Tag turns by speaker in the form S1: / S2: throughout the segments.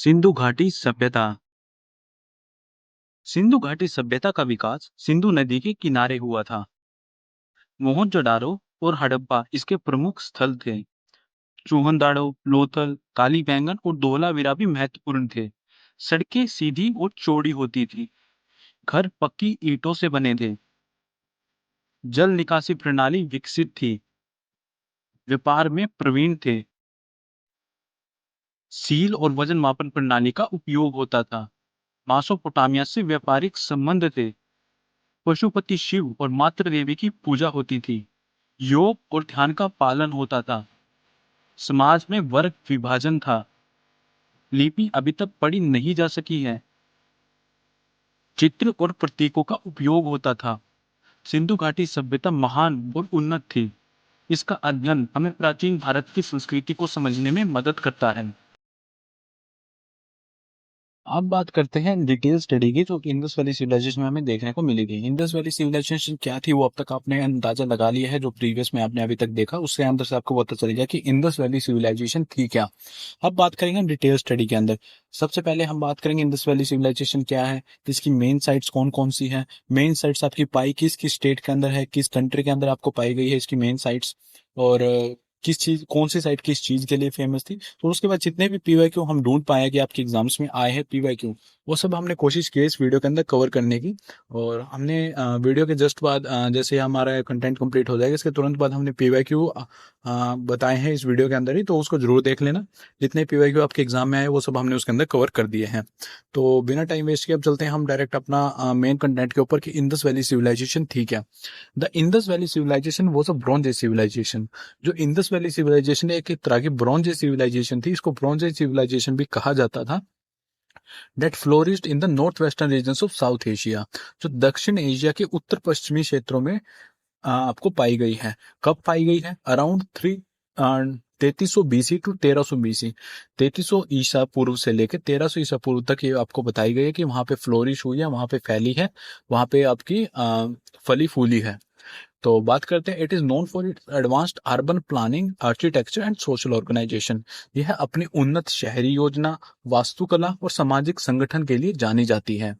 S1: सिंधु घाटी सभ्यता। सिंधु घाटी सभ्यता का विकास सिंधु नदी के किनारे हुआ था। मोहनजोदाड़ो और हड़प्पा इसके प्रमुख स्थल थे। चूहनदाड़ो, लोथल, काली बैंगन और धोलावीरा भी महत्वपूर्ण थे। सड़कें सीधी और चौड़ी होती थी। घर पक्की ईंटों से बने थे। जल निकासी प्रणाली विकसित थी। व्यापार में प्रवीण थे। सील और वजन मापन प्रणाली का उपयोग होता था। मासोपोटामिया से व्यापारिक संबंध थे। पशुपति शिव और मातृ देवी की पूजा होती थी। योग और ध्यान का पालन होता था। समाज में वर्ग विभाजन था। लिपि अभी तक पढ़ी नहीं जा सकी है। चित्र और प्रतीकों का उपयोग होता था। सिंधु घाटी सभ्यता महान और उन्नत थी। इसका अध्ययन हमें प्राचीन भारत की संस्कृति को समझने में मदद करता है। अब बात करते हैं डिटेल स्टडी की, जो इंडस वैली सिविलाइजेशन में हमें देखने को मिली थी। इंडस वैली सिविलाइजेशन क्या थी वो अब तक आपने अंदाजा लगा लिया है। जो प्रीवियस में आपने अभी तक देखा उसके अंदर से आपको पता चलेगा कि इंडस वैली सिविलाइजेशन थी क्या। अब बात करेंगे डिटेल स्टडी के अंदर। सबसे पहले हम बात करेंगे इंडस वैली सिविलाइजेशन क्या है, इसकी मेन साइट्स कौन कौन सी है। मेन साइट्स आपकी पाई किस स्टेट के अंदर है, किस कंट्री के अंदर आपको पाई गई है इसकी मेन साइट्स, और किस चीज कौन सी साइट किस चीज के लिए फेमस थी। तो उसके बाद जितने भी पीवाईक्यू हम ढूंढ पाए कि आपके एग्जाम्स में आए हैं पीवाईक्यू, वो सब हमने कोशिश की इस वीडियो के अंदर कवर करने की। और हमने वीडियो के जस्ट बाद जैसे हमारा कंटेंट कंप्लीट हो जाएगा इसके तुरंत बाद हमने पीवाईक्यू बताए हैं इस वीडियो के अंदर ही, तो उसको जरूर देख लेना। जितने पीवाईक्यू आपके एग्जाम में आए वो सब हमने उसके अंदर कवर कर दिए हैं। तो बिना टाइम वेस्ट किए अब चलते हैं हम डायरेक्ट अपना मेन कंटेंट के ऊपर कि इंडस वैली सिविलाइजेशन थी क्या। The Indus valley civilisation was a bronze age civilisation. जो इंडस वैली सिविलाइजेशन एक तरह की ब्रॉन्ज एज सिविलाइजेशन थी। इसको ब्रॉन्ज एज सिविलाइजेशन भी कहा जाता था। That flourished in the north western region of south Asia. जो दक्षिण एशिया के उत्तर पश्चिमी क्षेत्रों में आपको पाई गई है। कब पाई गई है? Around 3300 BC to 1300 BC। 3300 ईसा पूर्व से लेकर 1300 ईसा पूर्व तक ये आपको बताई गई है कि वहां पे फ्लोरिश हुई है, वहां पे फैली है, वहां पे आपकी फली फूली है। तो बात करते हैं, it is known for its advanced urban planning, architecture and social organisation. यह अपनी उन्नत शहरी योजना, वास्तुकला और सामाजिक संगठन के लिए जानी जाती है।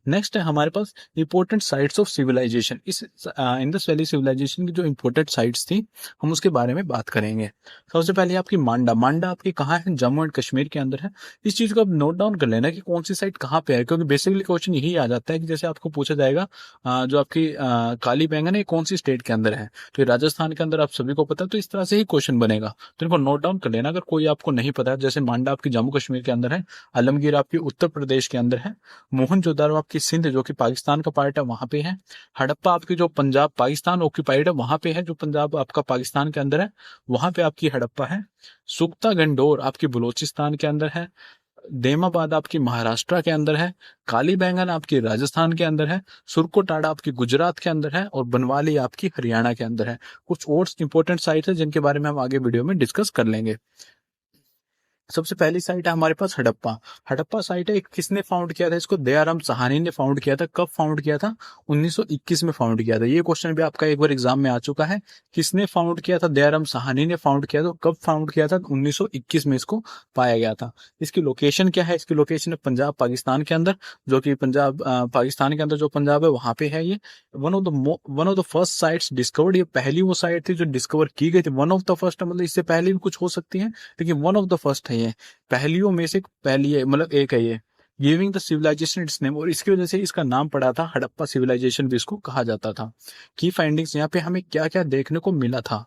S1: नेक्स्ट है हमारे पास इंपॉर्टेंट साइट्स ऑफ सिविलाइजेशन। इस इंडस वैली सिविलाइजेशन की जो इंपॉर्टेंट साइट्स थी हम उसके बारे में बात करेंगे। सबसे पहले आपकी मांडा। मांडा आपकी कहाँ है? जम्मू एंड कश्मीर के अंदर है। इस चीज को आप नोट डाउन कर लेना कि कौन सी साइट कहाँ पे है, क्योंकि बेसिकली क्वेश्चन यही आ जाता है कि जैसे आपको पूछा जाएगा जो आपकी काली बैंगन है कौन सी स्टेट के अंदर है, तो ये राजस्थान के अंदर आप सभी को पता है, तो इस तरह से ही क्वेश्चन बनेगा। तो इनको नोट डाउन कर लेना अगर कोई आपको नहीं पता है। जैसे मांडा आपकी जम्मू कश्मीर के अंदर है, आलमगीर आपकी उत्तर प्रदेश के अंदर है, मोहनजोदारो आपकी सिंध जो कि पाकिस्तान का पार्ट है वहां पे है, हड़प्पा आपकी जो पंजाब पाकिस्तान ऑक्यूपाइड है वहां पे है, जो पंजाब आपका पाकिस्तान के अंदर है वहां पे आपकी हड़प्पा है, सुख्ता गंडोर आपकी बलूचिस्तान के अंदर है, देमाबाद आपकी महाराष्ट्र के अंदर है, काली बैंगन आपकी राजस्थान के अंदर है, सुरकोटाड़ा आपकी गुजरात के अंदर है, और बनवाली आपकी हरियाणा के अंदर है। कुछ और इंपॉर्टेंट साइट है जिनके बारे में हम आगे वीडियो में डिस्कस कर लेंगे। सबसे पहली साइट है हमारे पास हड़प्पा। हड़प्पा साइट है, किसने फाउंड किया था इसको? दयाराम साहनी ने फाउंड किया था। कब फाउंड किया था? 1921 में फाउंड किया था। ये क्वेश्चन भी आपका एक बार एग्जाम में आ चुका है। किसने फाउंड किया था? दयाराम साहनी ने फाउंड किया था। कब फाउंड किया था? 1921 में इसको पाया गया था। इसकी लोकेशन क्या है? इसकी लोकेशन है पंजाब पाकिस्तान के अंदर, जो कि पंजाब पाकिस्तान के अंदर जो पंजाब है वहां पे है ये। One of the first sites discovered. ये पहली वो साइट थी जो डिस्कवर की गई थी। वन ऑफ द फर्स्ट मतलब इससे पहले भी कुछ हो सकती है, लेकिन वन ऑफ द फर्स्ट है ये। पहलियों में से पहली है, मतलब एक है ये। Giving the civilisation its name, और इसकी वजह से इसका नाम पड़ा था हड़प्पा सिविलाइजेशन भी इसको कहा जाता था। की फाइंडिंग्स यहाँ पे हमें क्या क्या देखने को मिला था।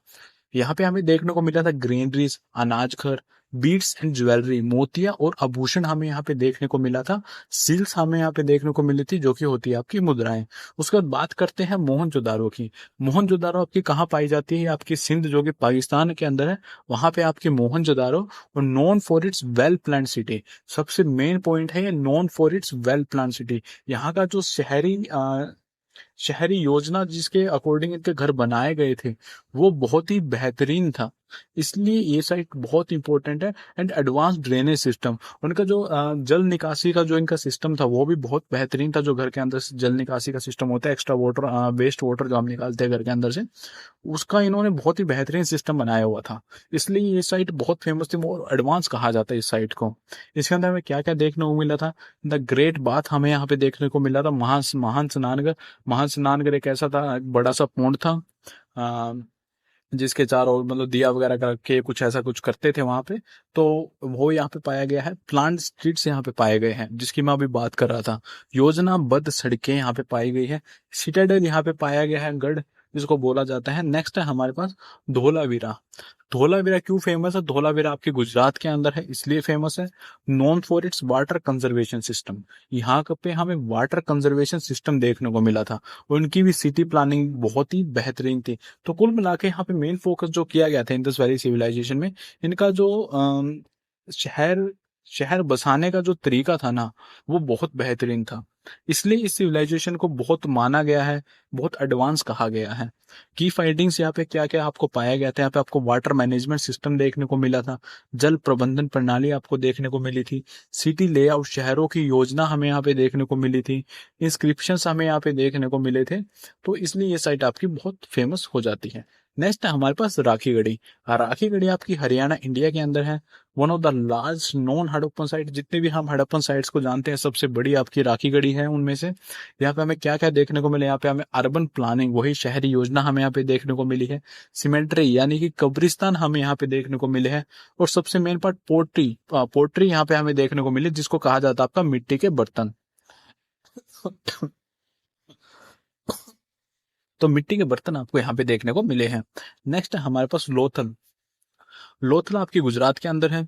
S1: यहाँ पे हमें देखने को मिला था ग्रेनरीज, अनाज घर, बीड्स एंड ज्वेलरी, मोतिया और आभूषण हमें यहाँ पे देखने को मिला था। सील्स हमें यहाँ पे देखने को मिली थी जो कि होती है आपकी मुद्राएं। उसके बाद बात करते हैं मोहनजोदारो की। मोहनजोदारो आपकी कहाँ पाई जाती है? आपकी सिंध जो कि पाकिस्तान के अंदर है वहां पे आपकी मोहनजोदारो, और non for its well plan city. सबसे मेन पॉइंट है ये, non for its well plan city. यहाँ का जो शहरी योजना जिसके अकॉर्डिंग इनके घर बनाए गए थे वो बहुत ही बेहतरीन था। इसलिए ये साइट बहुत इंपॉर्टेंट है। एंड एडवांस ड्रेनेज सिस्टम, उनका जो जल निकासी का जो इनका सिस्टम था वो भी बहुत बेहतरीन था। जो घर के अंदर से जल निकासी का सिस्टम होता है, एक्स्ट्रा वाटर, वेस्ट वाटर जो हम निकालते हैं घर के अंदर से, उसका इन्होंने बहुत ही बेहतरीन सिस्टम बनाया हुआ था। इसलिए ये साइट बहुत फेमस थी, और एडवांस कहा जाता है इस साइट को। इसके अंदर हमें क्या क्या देखने को मिला था? द ग्रेट बाथ हमें यहाँ पे देखने को मिला था। महान महान स्नानघर, महान स्नानघर एक ऐसा था, एक बड़ा सा पौंड था, जिसके चारों ओर मतलब दिया वगैरह का रख के कुछ ऐसा कुछ करते थे वहां पे। तो वो यहाँ पे पाया गया है। प्लांट स्ट्रीट्स यहाँ पे पाए गए हैं, जिसकी मैं अभी बात कर रहा था। योजनाबद्ध सड़कें यहाँ पे पाई गई है। सिटाडेल यहाँ पे पाया गया है, गढ़ जिसको बोला जाता है। नेक्स्ट है हमारे पास धोलावीरा। धोलावीरा क्यों फेमस है? धोलावीरा आपके गुजरात के अंदर है, इसलिए फेमस है। Known for it's water conservation system. यहाँ पे हमें वाटर कंजर्वेशन सिस्टम देखने को मिला था। उनकी भी सिटी प्लानिंग बहुत ही बेहतरीन थी। तो कुल मिला के यहाँ पे मेन फोकस जो किया गया था इंडस वैली सिविलाइजेशन में, इनका जो शहर शहर बसाने का जो तरीका था ना, वो बहुत बेहतरीन था। इसलिए इस सिविलाइजेशन को बहुत माना गया है, बहुत एडवांस कहा गया है। की फाइंडिंग्स यहाँ पे क्या क्या आपको पाया गया था? यहाँ पे आपको वाटर मैनेजमेंट सिस्टम देखने को मिला था, जल प्रबंधन प्रणाली आपको देखने को मिली थी, सिटी लेआउट, शहरों की योजना हमें यहाँ पे देखने को मिली थी, इंस्क्रिप्शंस हमें यहाँ पे देखने को मिले थे। तो इसलिए ये साइट आपकी बहुत फेमस हो जाती है। नेक्स्ट है हमारे पास राखीगढ़ी। राखीगढ़ी आपकी हरियाणा इंडिया के अंदर है। One of the large non Harappan site, जितने भी हम हड़प्पन साइट्स को जानते हैं सबसे बड़ी आपकी राखीगढ़ी है उनमें से। यहाँ पे हमें क्या क्या देखने को मिले? यहाँ पे हमें अर्बन प्लानिंग, वही शहरी योजना हमें यहाँ पे देखने को मिली है। सिमेंट्री यानी कि कब्रिस्तान हमें यहाँ पे देखने को मिले हैं। और सबसे मेन पार्ट पोट्री, पोट्री यहाँ पे हमें देखने को मिली, जिसको कहा जाता है आपका मिट्टी के बर्तन। तो मिट्टी के बर्तन आपको यहाँ पे देखने को मिले हैं। नेक्स्ट है हमारे पास लोथल। लोथल आपकी गुजरात के अंदर है,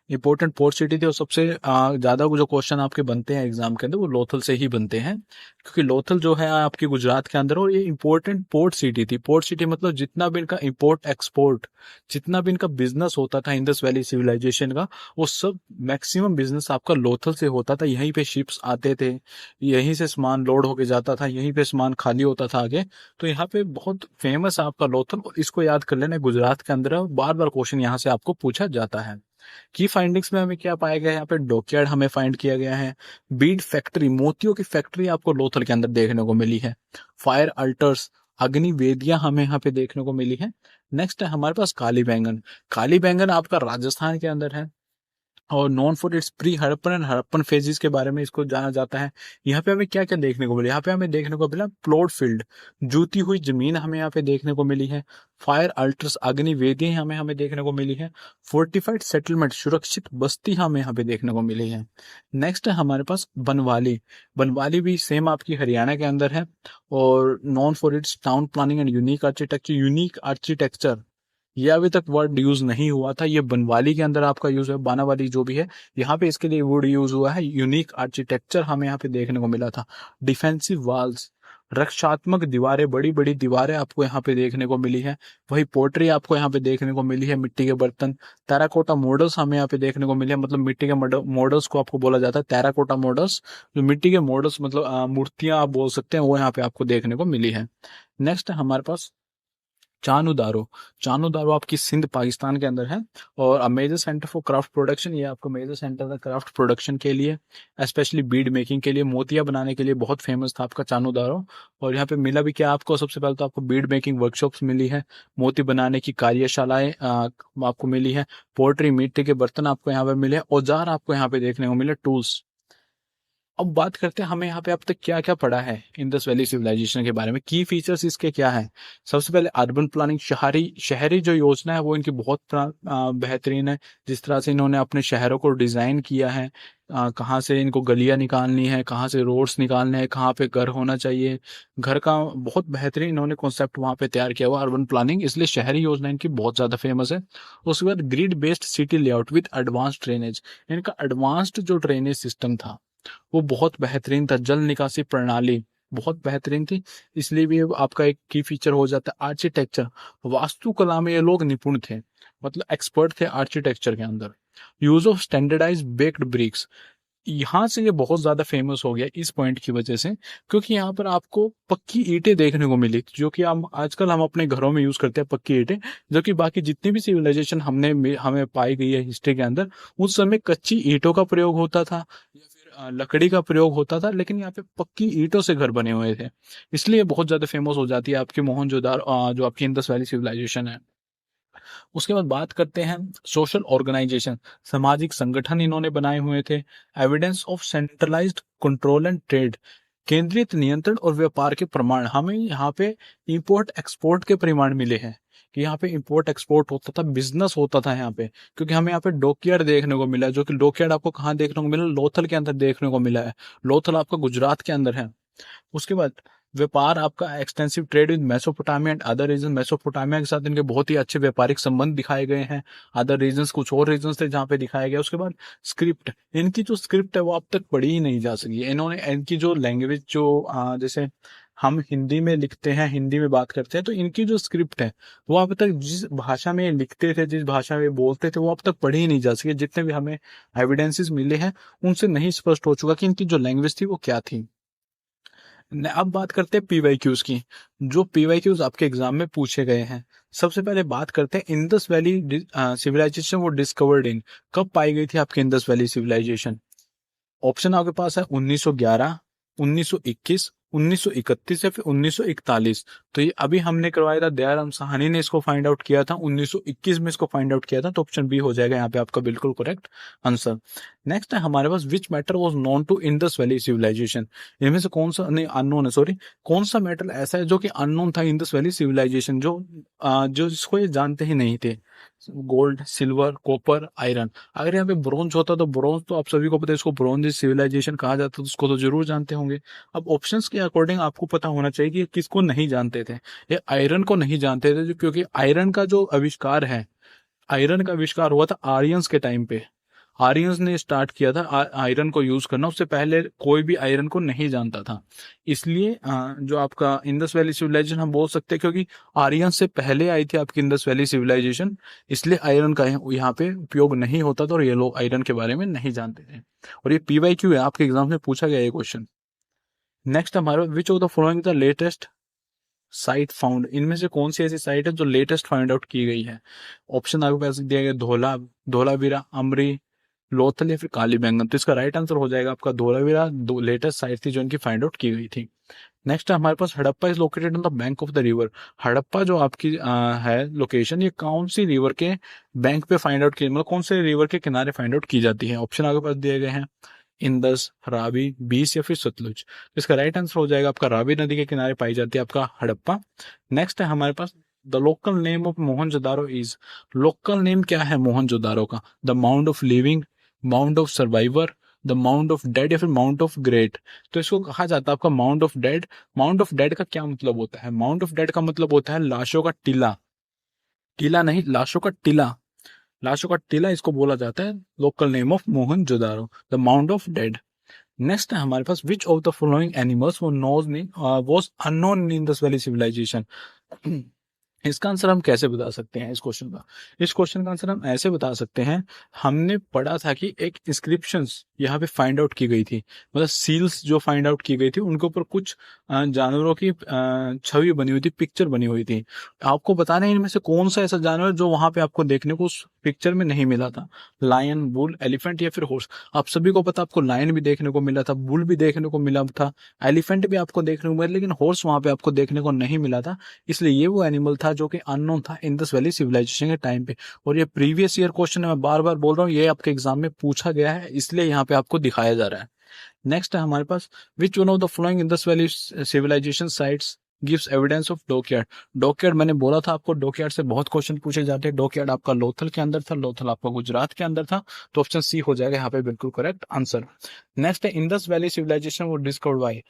S1: इंपॉर्टेंट पोर्ट सिटी थी। और सबसे ज्यादा जो क्वेश्चन आपके बनते हैं एग्जाम के अंदर वो लोथल से ही बनते हैं, क्योंकि लोथल जो है आपकी गुजरात के अंदर, और ये इंपॉर्टेंट पोर्ट सिटी थी। पोर्ट सिटी मतलब जितना भी इनका इंपोर्ट एक्सपोर्ट, जितना भी इनका बिजनेस होता था इंडस वैली सिविलाइजेशन का, वो सब मैक्सिमम बिजनेस आपका लोथल से होता था। यहीं पे शिप्स आते थे, यहीं से सामान लोड होके जाता था, यहीं पे सामान खाली होता था आगे। तो यहाँ पे बहुत फेमस है आपका लोथल, और इसको याद कर लेना, गुजरात के अंदर है। बार बार क्वेश्चन यहाँ से आपको पूछा जाता है। की फाइंडिंग्स में हमें क्या पाया गया है? यहाँ पे डॉकयार्ड हमें फाइंड किया गया है। बीड फैक्ट्री, मोतियों की फैक्ट्री आपको लोथल के अंदर देखने को मिली है। फायर अल्टर्स, अग्नि वेदियां हमें यहाँ पे देखने को मिली है। नेक्स्ट है हमारे पास काली बैंगन। काली बैंगन आपका राजस्थान के अंदर है, और non for its pre Harappan and Harappan phases के बारे में इसको जाना जाता है। यहाँ पे हमें क्या क्या देखने को मिला? यहाँ पे हमें देखने को मिला प्लॉट फील्ड, जूती हुई जमीन हमें यहाँ पे देखने को मिली है। फायर अल्टर्स, अग्नि वेदियां हमें हमें देखने को मिली है। फोर्टिफाइड सेटलमेंट, सुरक्षित बस्ती हमें यहाँ पे देखने को मिली है। नेक्स्ट है हमारे पास बनवाली। बनवाली भी सेम आपकी हरियाणा के अंदर है, और non for its town planning and unique architecture. Unique architecture ये अभी तक वर्ड यूज नहीं हुआ था, ये बनवाली के अंदर आपका यूज है। बानावाली जो भी है, यहाँ पे इसके लिए वर्ड यूज हुआ है। यूनिक आर्किटेक्चर हमें यहाँ पे देखने को मिला था। डिफेंसिव वॉल्स, रक्षात्मक दीवारें, बड़ी बड़ी दीवारें आपको यहाँ पे देखने को मिली है। वही पोट्री आपको यहाँ पे देखने को मिली है, मिट्टी के बर्तन। टेराकोटा मॉडल्स हमें यहाँ पे देखने को मिले, मतलब मिट्टी के मॉडल्स को आपको बोला जाता है टेराकोटा मॉडल्स। जो मिट्टी के मॉडल्स मतलब मूर्तियां आप बोल सकते हैं, वो यहाँ पे आपको देखने को मिली है। नेक्स्ट है हमारे पास चानू दारो। चानू दारो आपकी सिंध पाकिस्तान के अंदर है, और major centre for craft production. ये आपको मेजर सेंटर है क्राफ्ट प्रोडक्शन के लिए, स्पेशली बीड मेकिंग के लिए, मोतिया बनाने के लिए बहुत फेमस था आपका चानू दारो। और यहाँ पे मिला भी क्या आपको? सबसे पहले तो आपको बीड मेकिंग वर्कशॉप्स मिली है, मोती बनाने की कार्यशालाएं आपको मिली है, पोल्ट्री, मिट्टी के बर्तन आपको यहाँ पे मिले, औजार आपको यहाँ पे देखने को मिले, टूल्स। अब बात करते हैं हमें यहाँ पे अब तक क्या क्या पढ़ा है इंडस वैली सिविलाइजेशन के बारे में, की फीचर्स इसके क्या हैं। सबसे पहले अर्बन प्लानिंग, शहरी शहरी जो योजना है वो इनकी बहुत बेहतरीन है। जिस तरह से इन्होंने अपने शहरों को डिजाइन किया है, कहाँ से इनको गलियां निकालनी है, कहाँ से रोड्स निकालने हैं, कहाँ पे घर होना चाहिए, घर का बहुत बेहतरीन इन्होंने कॉन्सेप्ट वहाँ पे तैयार किया हुआ अर्बन प्लानिंग, इसलिए शहरी योजना इनकी बहुत ज्यादा फेमस है। उसके बाद grid based city layout with advance drainage. इनका एडवांस्ड जो ड्रेनेज सिस्टम था वो बहुत बेहतरीन था। जल निकासी प्रणाली बहुत बेहतरीन थी, इसलिए भी आपका एक की फीचर हो जाता है। आर्किटेक्चर, वास्तुकला में ये लोग निपुण थे, मतलब एक्सपर्ट थे आर्किटेक्चर के अंदर। Use of standardise baked bricks, यहाँ से ये बहुत ज्यादा फेमस हो गया इस पॉइंट की वजह से, क्योंकि यहाँ पर आपको पक्की ईंटें देखने को मिली, जो कि हम आजकल हम अपने घरों में यूज करते हैं पक्की ईंटें, जो कि बाकी जितनी भी सिविलाइजेशन हमें पाई गई है हिस्ट्री के अंदर, उस समय कच्ची ईंटों का प्रयोग होता था या फिर लकड़ी का प्रयोग होता था, लेकिन यहाँ पे पक्की ईंटों से घर बने हुए थे। इसलिए बहुत ज्यादा फेमस हो जाती है आपकी मोहनजोदारो, जो आपकी इंडस वैली सिविलाइजेशन है। उसके बाद बात करते हैं सोशल ऑर्गेनाइजेशन, सामाजिक संगठन इन्होंने बनाए हुए थे। Evidence of centralised control and trade, केंद्रित नियंत्रण और व्यापार के प्रमाण, हमें यहाँ पे इंपोर्ट एक्सपोर्ट के प्रमाण मिले हैं कि यहाँ पे इंपोर्ट एक्सपोर्ट होता था, बिजनेस होता था यहाँ पे, क्योंकि हमें यहाँ पे डॉकयार्ड देखने को मिला है, जो कि डॉकयार्ड आपको कहाँ देखने को मिला, लोथल के अंदर देखने को मिला है। लोथल आपका गुजरात के अंदर है। उसके बाद व्यापार आपका extensive trade with Mesopotamia and other region, Mesopotamia के साथ इनके बहुत ही अच्छे व्यापारिक संबंध दिखाए गए हैं। अदर रीजन्स कुछ और रीजन्स थे जहाँ पे दिखाया गया। उसके बाद स्क्रिप्ट, इनकी जो स्क्रिप्ट है वो अब तक पढ़ी ही नहीं जा सकी। इन्होंने इनकी जो लैंग्वेज जैसे हम हिंदी में लिखते हैं, हिंदी में बात करते हैं, तो इनकी जो स्क्रिप्ट है वो अब तक जिस भाषा में लिखते थे, जिस भाषा में बोलते थे, वो अब तक पढ़ी ही नहीं जा सकी। जितने भी हमें एविडेंसेस मिले हैं उनसे नहीं स्पष्ट हो चुका कि इनकी जो लैंग्वेज थी वो क्या थी। अब बात करते हैं पीवाईक्यूज की, जो पीवाईक्यूज आपके एग्जाम में पूछे गए हैं। सबसे पहले बात करते हैं इंडस वैली सिविलाइजेशन वो डिस्कवर्ड इन, कब पाई गई थी आपकी इंडस वैली सिविलाइजेशन। ऑप्शन आपके पास है 1911, 1921, 1931 या फिर 1941। तो ये अभी हमने करवाया था, दयाराम साहनी ने इसको फाइंड आउट किया था 1921 में, इसको फाइंड आउट किया था, तो ऑप्शन बी हो जाएगा यहाँ पे आपका बिल्कुल करेक्ट आंसर। नेक्स्ट है हमारे पास, which matter was known to Indus valley civilization, इनमें से कौन सा, नहीं अननोन है सॉरी, कौन सा मैटर ऐसा है जो कि अननोन था इंडस वैली सिविलाइजेशन, जो जिसको ये जानते ही नहीं थे। Gold, silver, copper, iron. अगर यहाँ पे ब्रोंज होता तो ब्रोंज तो आप सभी को पता है, इसको ब्रोंज सिविलाइजेशन कहा जाता, तो उसको तो जरूर जानते होंगे। अब ऑप्शंस के अकॉर्डिंग आपको पता होना चाहिए कि किसको नहीं जानते थे। ये आयरन को नहीं जानते थे, क्योंकि आयरन का जो आविष्कार है, आयरन का आविष्कार हुआ था आर्यंस के टाइम पे। आर्यंस ने स्टार्ट किया था आयरन को यूज करना, उससे पहले कोई भी आयरन को नहीं जानता था। इसलिए जो आपका इंडस वैली सिविलाइजेशन हम बोल सकते हैं, क्योंकि आर्यन से पहले आई थी आपकी इंडस वैली सिविलाइजेशन, इसलिए आयरन का यहाँ पे उपयोग नहीं होता था और ये लोग आयरन के बारे में नहीं जानते थे। और ये पीवाईक्यू है, आपके एग्जाम में पूछा गया ये क्वेश्चन। नेक्स्ट हमारा, विच of the following the latest site found, इनमें से कौन सी ऐसी साइट है जो लेटेस्ट फाइंड आउट की गई है। ऑप्शन आपके पास दिया गया, धोलावीरा, अमरी, लोथल या फिर काली बैंगन। तो इसका राइट आंसर हो जाएगा आपका धोलावीरा, दो लेटेस्ट साइट थी जो इनकी फाइंड आउट की गई थी। नेक्स्ट हमारे पास, Harappa is located on the bank of the river, Harappa जो आपकी है लोकेशन, ये कौन सी रिवर के बैंक पे फाइंड आउट की, मतलब कौन से रिवर के किनारे फाइंड आउट की जाती है। ऑप्शन आपके पास दिए गए हैं, इंदस, रावी, बीस या फिर सतलुज। इसका राइट आंसर हो जाएगा आपका रावी नदी के किनारे पाई जाती है आपका हड़प्पा। नेक्स्ट है हमारे पास, the local name of Mohenjodaro is, local name क्या है मोहनजोदारो का। The mound of living, mound of survivor, the mound of dead या फिर माउंट ऑफ ग्रेट। तो इसको कहा जाता है आपका mound of dead. Mound of dead का क्या मतलब होता है, माउंड ऑफ डेड का मतलब होता है लाशों का टीला, टीला नहीं, लाशों का टीला, लाशों का टीला इसको बोला जाता है local name of Mohenjodaro, the mound of dead. Next है हमारे पास, which of the following animals was unknown in this valley civilization. इसका आंसर हम कैसे बता सकते हैं इस क्वेश्चन का, इस क्वेश्चन का आंसर हम ऐसे बता सकते हैं, हमने पढ़ा था कि एक इंस्क्रिप्शंस यहाँ पे फाइंड आउट की गई थी, मतलब सील्स जो फाइंड आउट की गई थी उनके ऊपर कुछ जानवरों की छवि बनी हुई थी, पिक्चर बनी हुई थी। आपको बताना है इनमें से कौन सा ऐसा जानवर जो वहां पे आपको देखने को उस पिक्चर में नहीं मिला था, लायन, बुल, एलिफेंट या फिर हॉर्स। आप सभी को पता, आपको लायन भी देखने को मिला था, बुल भी देखने को मिला था, एलिफेंट भी आपको देखने को मिला, लेकिन हॉर्स वहां पे आपको देखने को नहीं मिला था। इसलिए ये वो एनिमल था जो कि अननोन था इंडस वैली सिविलाइजेशन के टाइम पे। और ये प्रीवियस ईयर क्वेश्चन है, मैं बार बार बोल रहा हूँ, ये आपके एग्जाम में पूछा गया है, इसलिए यहाँ पे आपको दिखाया जा रहा है। नेक्स्ट है हमारे पास, which one of the following Indus valley civilization sites gives evidence of dockyard. Dockyard मैंने बोला था आपको, डॉकयार्ड से बहुत क्वेश्चन पूछे जाते हैं। डॉकयार्ड आपका लोथल के अंदर था, लोथल आपका गुजरात के अंदर था, तो ऑप्शन सी हो जाएगा यहाँ पे बिल्कुल करेक्ट आंसर। नेक्स्ट है, इंडस वैली सिविलाइजेशन वो discovered by,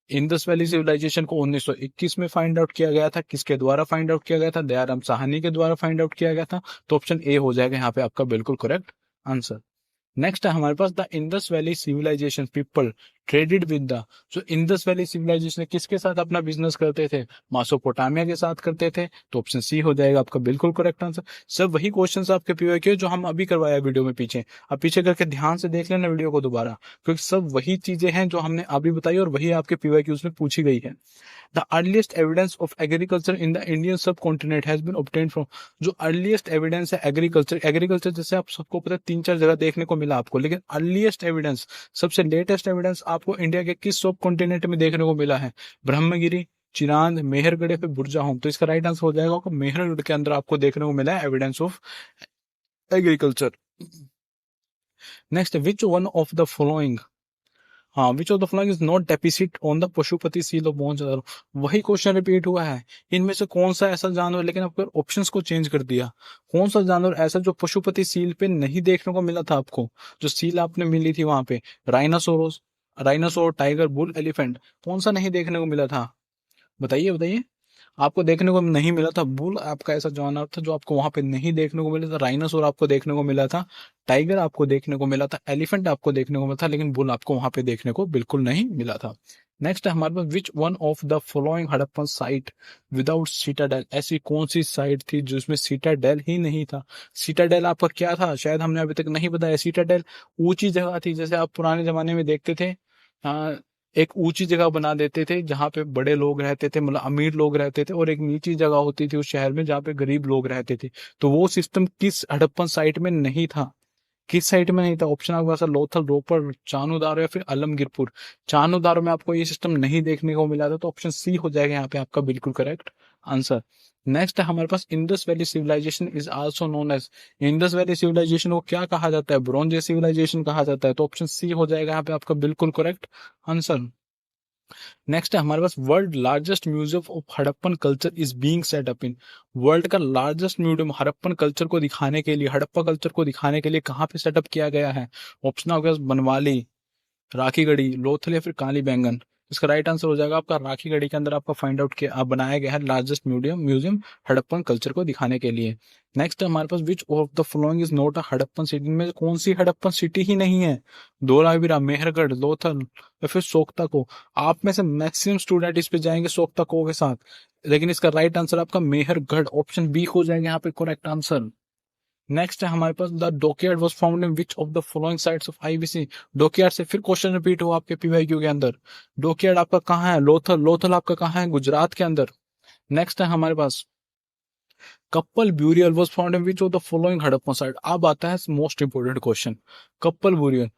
S1: Indus valley civilisation को 1921 में फाइंड आउट किया गया था, किसके द्वारा फाइंड आउट किया गया था, दयाराम साहनी के द्वारा फाइंड आउट किया गया था, तो ऑप्शन ए हो जाएगा यहाँ पे आपका बिल्कुल करेक्ट आंसर। नेक्स्ट है हमारे पास, the Indus valley civilization people traded with the, जो इंडस वैली सिविलाइजेशन किसके साथ अपना बिजनेस करते थे, मासोपोटामिया के साथ करते थे, तो ऑप्शन सी हो जाएगा आपका बिल्कुल करेक्ट आंसर। सब वही क्वेश्चंस आपके पीवाईक्यू जो हम अभी करवाया वीडियो में पीछे, आप पीछे करके ध्यान से देख लेना वीडियो को दोबारा, क्योंकि सब वही चीजें हैं जो हमने अभी बताई और वही आपके पीवाईक्यूज में पूछी गई है। The earliest evidence of agriculture in the Indian subcontinent has been obtained from, जो अर्लीस्ट एविडेंस है एग्रीकल्चर जैसे आप सबको पता है 3-4 जगह देखने को मिला आपको, लेकिन अर्लीस्ट एविडेंस, सबसे लेटेस्ट एविडेंस आपको इंडिया के किस सब कॉन्टिनेंट में देखने को मिला है, ब्रह्मगिरी, चिरांद, मेहरगढ़ या फिर बुरजाहोम, तो इसका राइट आंसर हो जाएगा आपको मेहरगढ़ के अंदर आपको देखने को मिला है evidence of agriculture. Next, which one of the following, हाँ, which of the following is not depicted on the Pashupati seal of Mohenjodaro, वही क्वेश्चन रिपीट हुआ है, इनमें से कौन सा ऐसा जानवर, लेकिन आपको ऑप्शंस को चेंज कर दिया, कौन सा जानवर ऐसा जो पशुपति सील पे नहीं देखने को मिला था आपको, जो सील आपने मिली थी वहां पे, राइनासोर, टाइगर, बुल, एलिफेंट, कौन सा नहीं देखने को मिला था, बताइए बताइए। आपको देखने को नहीं मिला था बुल, आपका ऐसा जानवर था जो आपको वहां पे नहीं देखने को मिला था, राइनोसोर आपको देखने को मिला था, टाइगर आपको देखने को मिला था, एलिफेंट आपको देखने को मिला था, लेकिन बुल आपको वहां पे देखने को बिल्कुल नहीं मिला था। नेक्स्ट है हमारे पास, which one of the following Harappan site without citadel, ऐसी कौन सी साइट थी जिसमें सीटाडेल ही नहीं था। सीटाडेल आपका क्या था, शायद हमने अभी तक नहीं बताया। सीटाडेल ऊंची जगह थी, जैसे आप पुराने जमाने में देखते थे, एक ऊंची जगह बना देते थे जहां पे बड़े लोग रहते थे, मतलब अमीर लोग रहते थे, और एक नीची जगह होती थी उस शहर में जहाँ पे गरीब लोग रहते थे। तो वो सिस्टम किस हड़प्पन साइट में नहीं था, किस साइट में नहीं था? ऑप्शन आपके पास लोथल, रोपड़, चानूदारो या फिर आलमगीरपुर। चानूदारो में आपको ये सिस्टम नहीं देखने को मिला था, तो ऑप्शन सी हो जाएगा यहाँ पे आपका बिल्कुल करेक्ट आंसर। नेक्स्ट है हमारे पास, Indus valley civilization is also known as, Indus valley civilisation को क्या कहा जाता है, ब्रॉन्ज सिविलाइजेशन कहा जाता है, तो ऑप्शन सी हो जाएगा यहाँ पे आपका बिल्कुल करेक्ट आंसर। नेक्स्ट है हमारे पास, world largest museum of Harappan culture is being set up in, world का लार्जेस्ट म्यूजियम हड़प्पन कल्चर को दिखाने के लिए, हड़प्पा कल्चर को दिखाने के लिए कहाँ पे सेटअप किया गया है। ऑप्शन आपके पास बनवाली, राखीगढ़ी, लोथल या फिर काली बैंगन। इसका राइट आंसर हो जाएगा आपका राखीगढ़ी के अंदर आपका फाइंड आउट किया बनाया गया है लार्जेस्ट म्यूजियम हड़प्पन कल्चर को दिखाने के लिए। नेक्स्ट है हमारे पास, which of the following is not a Harappan city, में कौन सी हड़प्पन सिटी ही नहीं है, धोलावीरा, मेहरगढ़, लोथल या फिर सोकता को। आप में से मैक्सिमम स्टूडेंट इस पे जाएंगे सोकता को के साथ, लेकिन इसका राइट आंसर आपका मेहरगढ़, ऑप्शन बी हो जाएगा यहाँ पे करेक्ट आंसर। नेक्स्ट है हमारे पास, the dockyard was found in which of the following sites of IVC, dockyard से फिर क्वेश्चन रिपीट हुआ आपके पीवाईक्यू के अंदर। डॉकयार्ड आपका कहाँ है, लोथल आपका कहाँ है, गुजरात के अंदर। नेक्स्ट है हमारे पास, couple burial was found in which of the following Harappan site. अब आता है most important question, couple burial,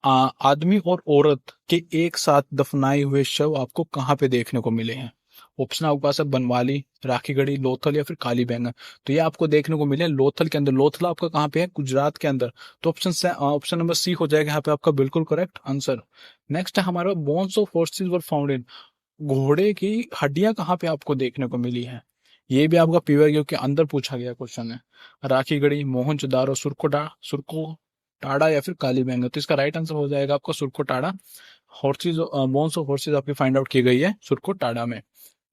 S1: आदमी और औरत के एक साथ दफनाए हुए शव आपको कहाँ पे देखने को मिले हैं। ऑप्शन आपके पास है बनवाली, राखीगढ़ी, लोथल या फिर काली बैंगन। तो ये आपको देखने को मिले लोथल के अंदर। लोथल आपका कहाँ पे है, गुजरात के अंदर। तो ऑप्शन नंबर सी हो जाएगा यहाँ पे आपका बिल्कुल करेक्ट आंसर। नेक्स्ट है हमारा, bones of horses were found in, घोड़े की हड्डियां कहाँ पे आपको देखने को मिली है। ये भी आपका पीवाईक्यू के अंदर पूछा गया क्वेश्चन है। राखीगढ़ी, मोहनजोदारो, सुरको टाड़ा या फिर काली बैंगन। तो इसका राइट आंसर हो जाएगा आपका Surkotada. Horses, bones of horses आपकी फाइंड आउट की गई है सुरको टाड़ा में।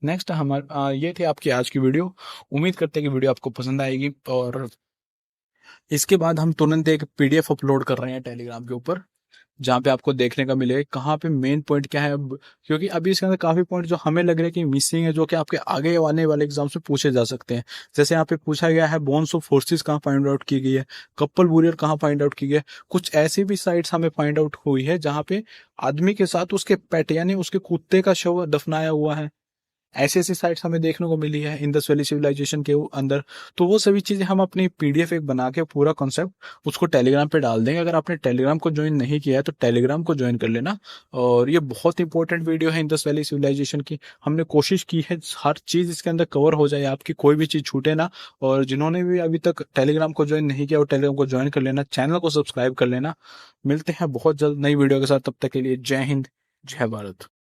S1: नेक्स्ट हमारे ये थी आपकी आज की वीडियो। उम्मीद करते हैं कि वीडियो आपको पसंद आएगी, और इसके बाद हम तुरंत एक पीडीएफ अपलोड कर रहे हैं टेलीग्राम के ऊपर, जहाँ पे आपको देखने का मिलेगा कहाँ पे मेन पॉइंट क्या है। क्योंकि अभी इसके अंदर काफी पॉइंट जो हमें लग रहा है कि मिसिंग है, जो कि आपके आगे आने वाले एग्जाम्स में पूछे जा सकते हैं। जैसे यहाँ पे पूछा गया है बोन्स ऑफ फोर्सेस कहाँ फाइंड आउट की गई है, कपल बुरियर कहाँ फाइंड आउट की गई है। कुछ ऐसी भी साइट्स हमें फाइंड आउट हुई है जहाँ पे आदमी के साथ उसके पेट यानी उसके कुत्ते का शव दफनाया हुआ है। ऐसी ऐसी साइट्स हमें देखने को मिली है इंडस वैली सिविलाइजेशन के अंदर। तो वो सभी चीजें हम अपनी पीडीएफ एक बना के पूरा कॉन्सेप्ट उसको टेलीग्राम पे डाल देंगे। अगर आपने टेलीग्राम को ज्वाइन नहीं किया है तो टेलीग्राम को ज्वाइन कर लेना। और ये बहुत इंपॉर्टेंट वीडियो है इंडस वैली सिविलाइजेशन की। हमने कोशिश की है हर चीज इसके अंदर कवर हो जाए, आपकी कोई भी चीज छूटे ना। और जिन्होंने भी अभी तक टेलीग्राम को ज्वाइन नहीं किया वो टेलीग्राम को ज्वाइन कर लेना, चैनल को सब्सक्राइब कर लेना। मिलते हैं बहुत जल्द नई वीडियो के साथ, तब तक के लिए जय हिंद, जय भारत।